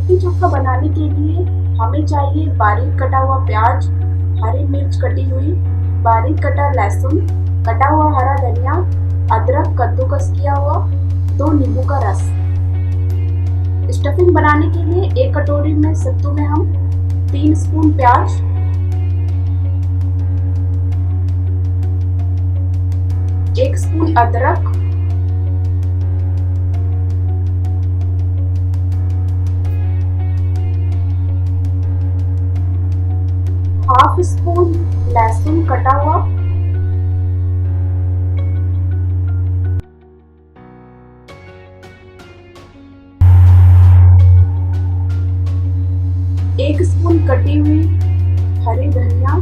लिट्टी चोखा बनाने के लिए हमें चाहिए बारीक कटा हुआ प्याज, हरी मिर्च कटी हुई, बारीक कटा लहसुन, कटा हुआ हरा धनिया, अदरक कद्दूकस किया हुआ, 2 नींबू का रस। स्टफिंग बनाने के लिए एक कटोरी में सत्तू में हम 3 स्पून प्याज, 1 स्पून अदरक, हाफ स्पून लहसुन कटा हुआ, एक स्पून कटी हुई हरी धनिया,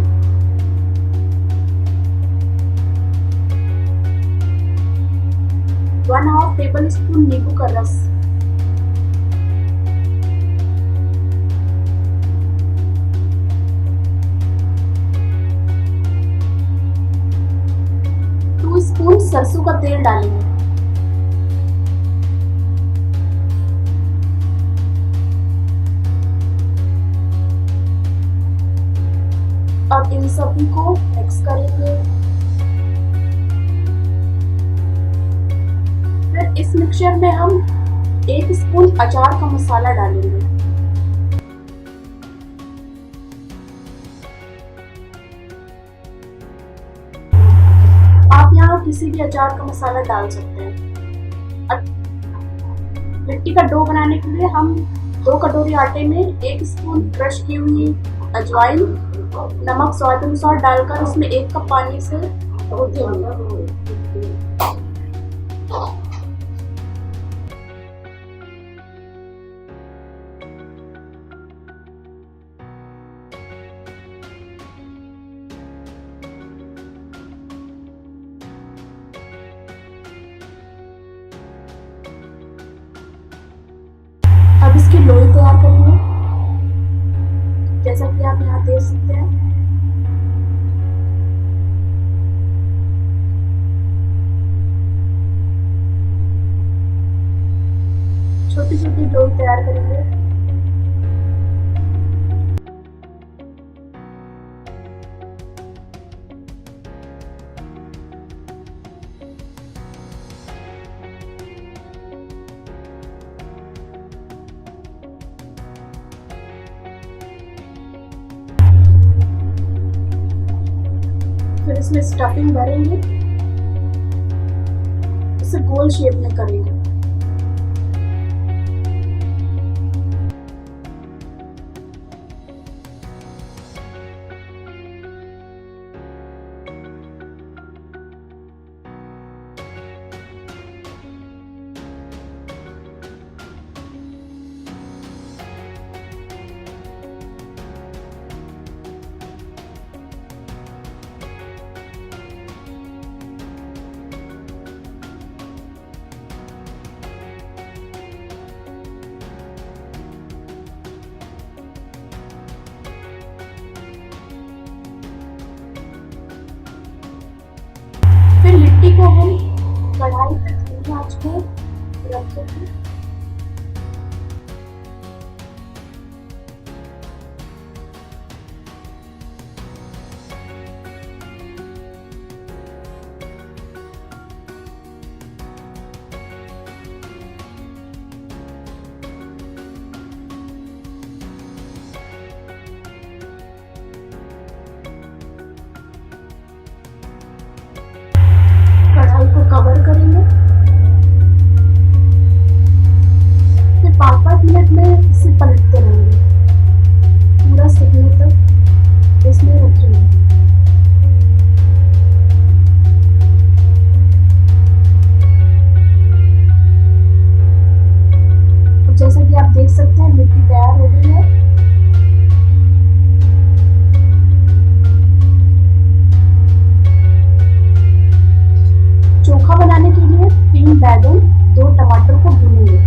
1/2 टेबल स्पून नींबू का रस, स्पून सरसों का तेल डालेंगे। अब इन सभी को मिक्स करेंगे। फिर इस मिक्सचर में हम 1 स्पून अचार का मसाला डालेंगे। आप यहाँ किसी भी अचार का मसाला डाल सकते हैं। लिट्टी का डो बनाने के लिए हम 2 कटोरी आटे में 1 स्पून क्रश की हुई अजवाइन, नमक स्वाद अनुसार डालकर इसमें 1 कप पानी से गूंथेंगे। अब इसकी लोई तैयार करेंगे, जैसा कि आप यहाँ देख सकते हैं। छोटी छोटी लोई तैयार करेंगे। फिर इसमें स्टफिंग भरेंगे, इसे गोल शेप में करेंगे। फिर लिट्टी को हम कढ़ाई पे धीमी आंच पे रखेंगे। कढ़ाई को कवर करेंगे। फिर 5-5 मिनट में इसे पलटते रहेंगे, पूरा सिकने तक इसमें रखेंगे। जैसा कि आप देख सकते हैं लिट्टी तैयार हो गई है। चोखा बनाने के लिए 3 बैगन, 2 टमाटर को भूनेंगे।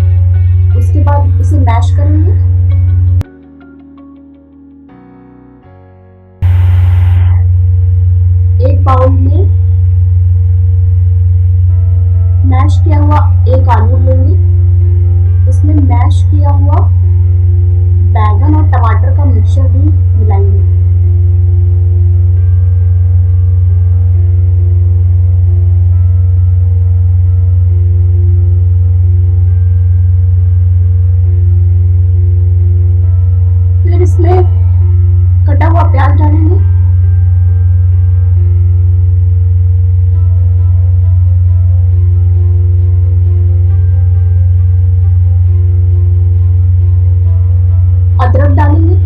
उसके बाद इसे मैश करेंगे। एक बाउल में मैश किया हुआ 1 आलू लेंगे। इसमें मैश किया हुआ मिक्सचर भी मिलाएंगे। फिर इसमें कटा हुआ प्याज डालेंगे। अदरक डालेंगे।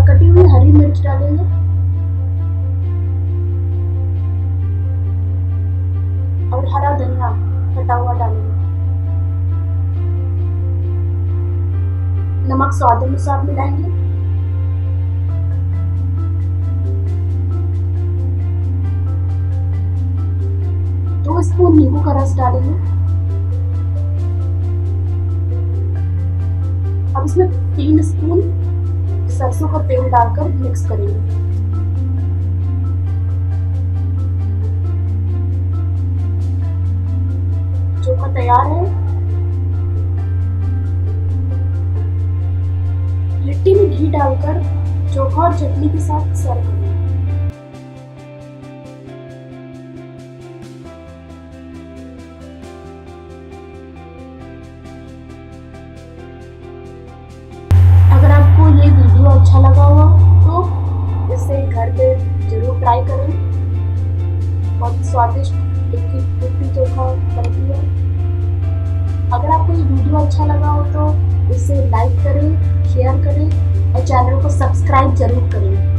कटी हुई हरी मिर्च डालेंगे। और हरा धनिया कटा हुआ डालेंगे। नमक स्वाद अनुसार मिलाएंगे। दो स्पून नींबू का रस डालेंगे। अब इसमें 3 स्पून सरसों का तेल डालकर मिक्स करेंगे। चोखा तैयार है। लिट्टी में घी डालकर चोखा और चटनी के साथ सर्व करें। अगर आपको ये वीडियो अच्छा लगा हो तो इसे घर पे जरूर ट्राई करें। बहुत स्वादिष्ट लिट्टी चोखा बनती है। अगर आपको ये वीडियो अच्छा लगा हो तो इसे लाइक करें, शेयर करें और चैनल को सब्सक्राइब जरूर करें।